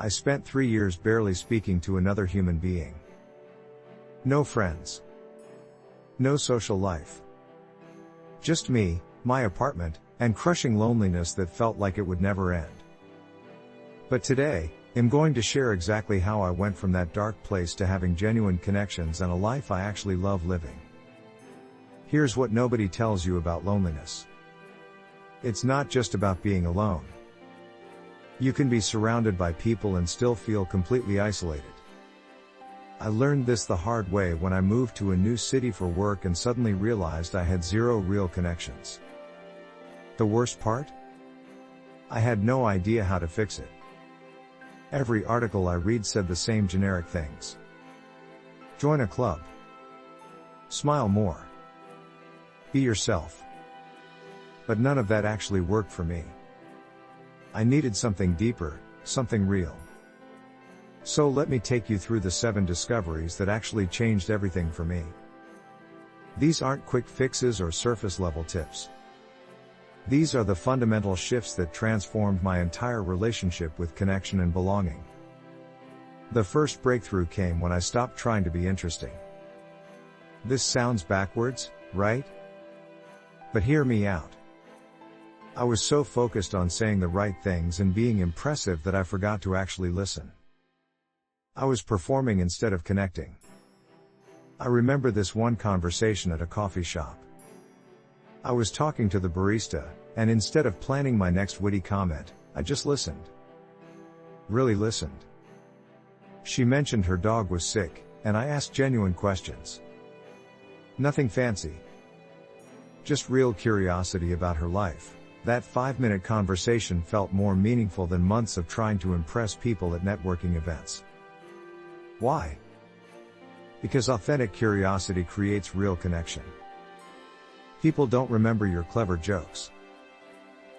I spent 3 years barely speaking to another human being. No friends. No social life. Just me, my apartment, and crushing loneliness that felt like it would never end. But today, I'm going to share exactly how I went from that dark place to having genuine connections and a life I actually love living. Here's what nobody tells you about loneliness. It's not just about being alone. You can be surrounded by people and still feel completely isolated. I learned this the hard way when I moved to a new city for work and suddenly realized I had 0 real connections. The worst part? I had no idea how to fix it. Every article I read said the same generic things. Join a club. Smile more. Be yourself. But none of that actually worked for me. I needed something deeper, something real. So let me take you through the 7 discoveries that actually changed everything for me. These aren't quick fixes or surface level tips. These are the fundamental shifts that transformed my entire relationship with connection and belonging. The first breakthrough came when I stopped trying to be interesting. This sounds backwards, right? But hear me out. I was so focused on saying the right things and being impressive that I forgot to actually listen. I was performing instead of connecting. I remember this one conversation at a coffee shop. I was talking to the barista, and instead of planning my next witty comment, I just listened. Really listened. She mentioned her dog was sick, and I asked genuine questions. Nothing fancy. Just real curiosity about her life. That 5-minute conversation felt more meaningful than months of trying to impress people at networking events. Why? Because authentic curiosity creates real connection. People don't remember your clever jokes.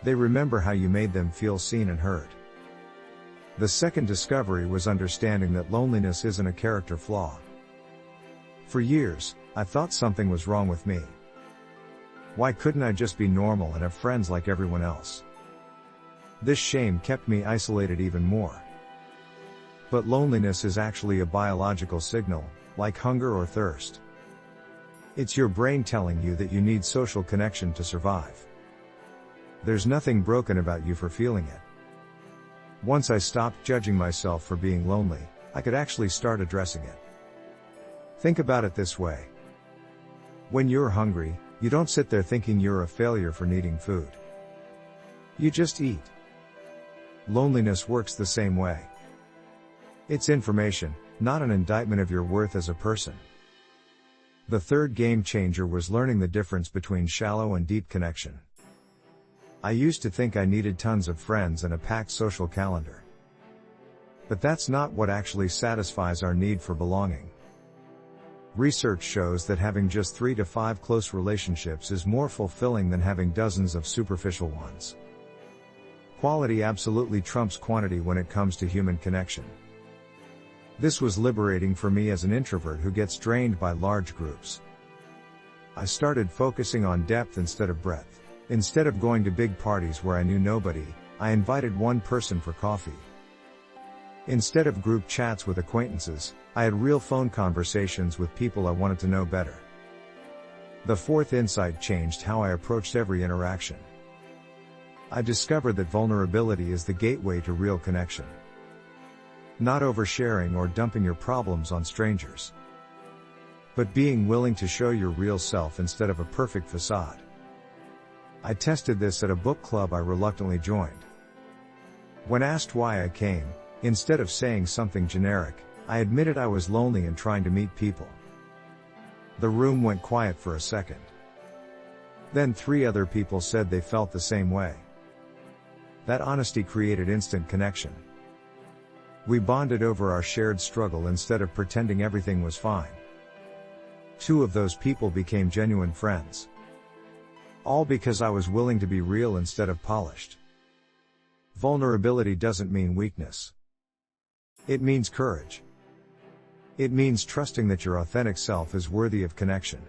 They remember how you made them feel seen and heard. The second discovery was understanding that loneliness isn't a character flaw. For years, I thought something was wrong with me. Why couldn't I just be normal and have friends like everyone else? This shame kept me isolated even more. But loneliness is actually a biological signal, like hunger or thirst. It's your brain telling you that you need social connection to survive. There's nothing broken about you for feeling it. Once I stopped judging myself for being lonely, I could actually start addressing it. Think about it this way. When you're hungry, you don't sit there thinking you're a failure for needing food. You just eat. Loneliness works the same way. It's information, not an indictment of your worth as a person. The third game changer was learning the difference between shallow and deep connection. I used to think I needed tons of friends and a packed social calendar. But that's not what actually satisfies our need for belonging. Research shows that having just 3 to 5 close relationships is more fulfilling than having dozens of superficial ones. Quality absolutely trumps quantity when it comes to human connection. This was liberating for me as an introvert who gets drained by large groups. I started focusing on depth instead of breadth. Instead of going to big parties where I knew nobody, I invited one person for coffee. Instead of group chats with acquaintances, I had real phone conversations with people I wanted to know better. The fourth insight changed how I approached every interaction. I discovered that vulnerability is the gateway to real connection. Not oversharing or dumping your problems on strangers, but being willing to show your real self instead of a perfect facade. I tested this at a book club I reluctantly joined. When asked why I came, instead of saying something generic, I admitted I was lonely and trying to meet people. The room went quiet for a second. Then 3 other people said they felt the same way. That honesty created instant connection. We bonded over our shared struggle instead of pretending everything was fine. 2 of those people became genuine friends. All because I was willing to be real instead of polished. Vulnerability doesn't mean weakness. It means courage. It means trusting that your authentic self is worthy of connection.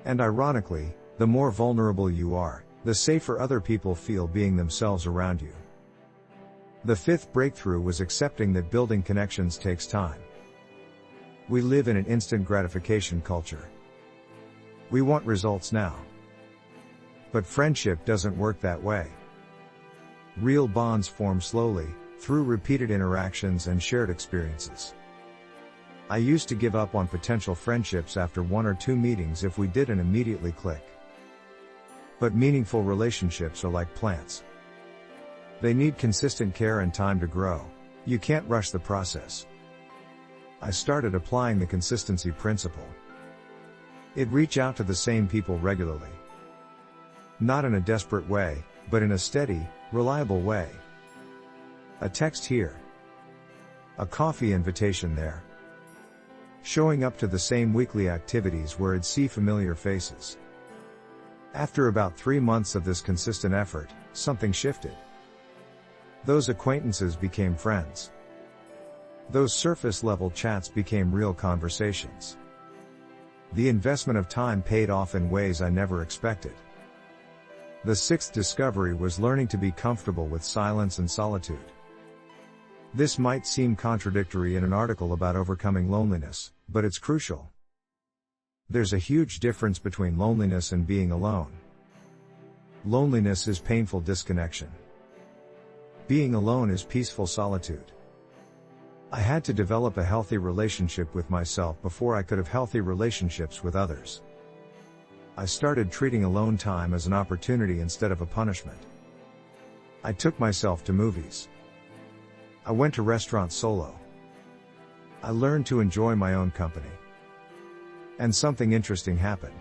And ironically, the more vulnerable you are, the safer other people feel being themselves around you. The fifth breakthrough was accepting that building connections takes time. We live in an instant gratification culture. We want results now. But friendship doesn't work that way. Real bonds form slowly, through repeated interactions and shared experiences. I used to give up on potential friendships after 1 or 2 meetings if we didn't immediately click. But meaningful relationships are like plants. They need consistent care and time to grow. You can't rush the process. I started applying the consistency principle. It reach out to the same people regularly. Not in a desperate way, but in a steady, reliable way. A text here. A coffee invitation there. Showing up to the same weekly activities where I'd see familiar faces. After about 3 months of this consistent effort, something shifted. Those acquaintances became friends. Those surface-level chats became real conversations. The investment of time paid off in ways I never expected. The sixth discovery was learning to be comfortable with silence and solitude. This might seem contradictory in an article about overcoming loneliness, but it's crucial. There's a huge difference between loneliness and being alone. Loneliness is painful disconnection. Being alone is peaceful solitude. I had to develop a healthy relationship with myself before I could have healthy relationships with others. I started treating alone time as an opportunity instead of a punishment. I took myself to movies. I went to restaurants solo. I learned to enjoy my own company. And something interesting happened.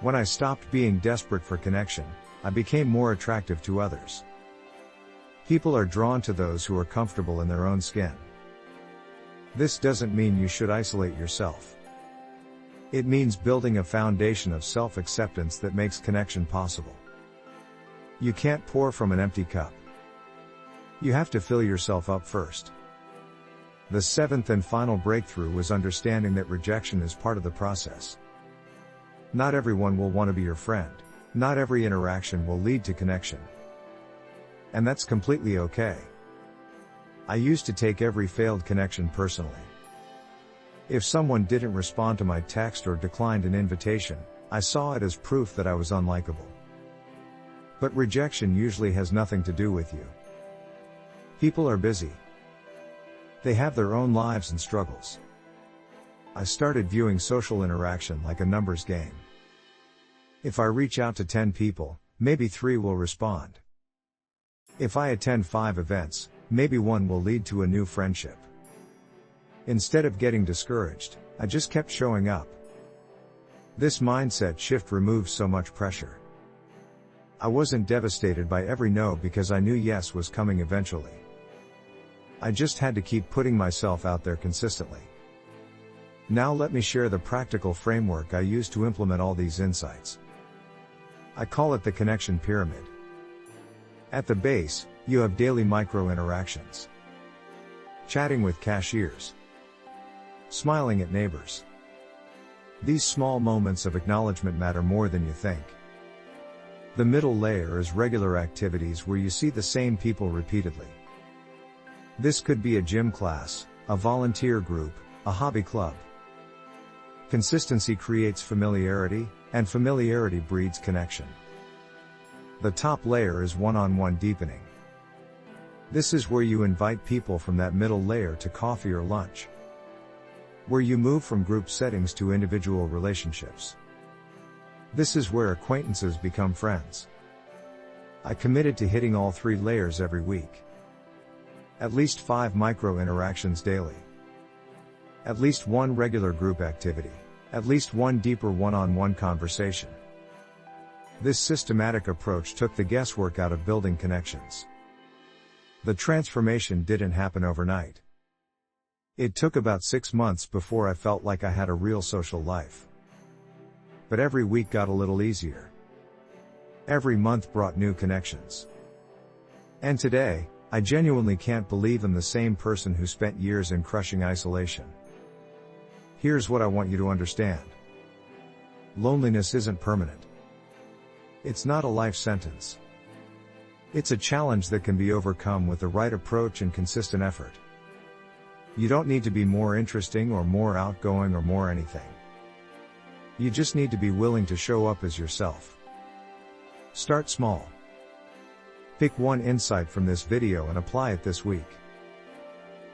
When I stopped being desperate for connection, I became more attractive to others. People are drawn to those who are comfortable in their own skin. This doesn't mean you should isolate yourself. It means building a foundation of self-acceptance that makes connection possible. You can't pour from an empty cup. You have to fill yourself up first. The seventh and final breakthrough was understanding that rejection is part of the process. Not everyone will want to be your friend. Not every interaction will lead to connection. And that's completely okay. I used to take every failed connection personally. If someone didn't respond to my text or declined an invitation, I saw it as proof that I was unlikable. But rejection usually has nothing to do with you. People are busy. They have their own lives and struggles. I started viewing social interaction like a numbers game. If I reach out to 10 people, maybe 3 will respond. If I attend 5 events, maybe 1 will lead to a new friendship. Instead of getting discouraged, I just kept showing up. This mindset shift removes so much pressure. I wasn't devastated by every no because I knew yes was coming eventually. I just had to keep putting myself out there consistently. Now let me share the practical framework I use to implement all these insights. I call it the connection pyramid. At the base, you have daily micro-interactions. Chatting with cashiers. Smiling at neighbors. These small moments of acknowledgement matter more than you think. The middle layer is regular activities where you see the same people repeatedly. This could be a gym class, a volunteer group, a hobby club. Consistency creates familiarity, and familiarity breeds connection. The top layer is one-on-one deepening. This is where you invite people from that middle layer to coffee or lunch. Where you move from group settings to individual relationships. This is where acquaintances become friends. I committed to hitting all 3 layers every week. At least 5 micro-interactions daily. At least 1 regular group activity. At least 1 deeper one-on-one conversation. This systematic approach took the guesswork out of building connections. The transformation didn't happen overnight. It took about 6 months before I felt like I had a real social life. But every week got a little easier. Every month brought new connections. And today, I genuinely can't believe I'm the same person who spent years in crushing isolation. Here's what I want you to understand. Loneliness isn't permanent. It's not a life sentence. It's a challenge that can be overcome with the right approach and consistent effort. You don't need to be more interesting or more outgoing or more anything. You just need to be willing to show up as yourself. Start small. Pick one insight from this video and apply it this week.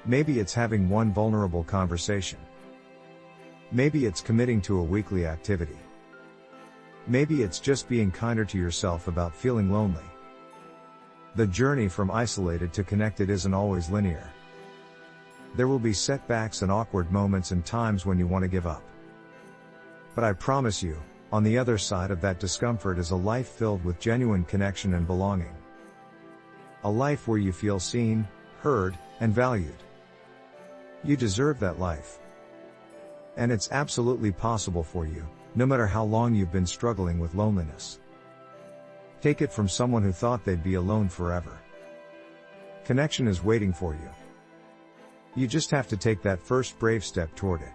Maybe it's having one vulnerable conversation. Maybe it's committing to a weekly activity. Maybe it's just being kinder to yourself about feeling lonely. The journey from isolated to connected isn't always linear. There will be setbacks and awkward moments and times when you want to give up. But I promise you, on the other side of that discomfort is a life filled with genuine connection and belonging. A life where you feel seen, heard, and valued. You deserve that life. And it's absolutely possible for you, no matter how long you've been struggling with loneliness. Take it from someone who thought they'd be alone forever. Connection is waiting for you. You just have to take that first brave step toward it.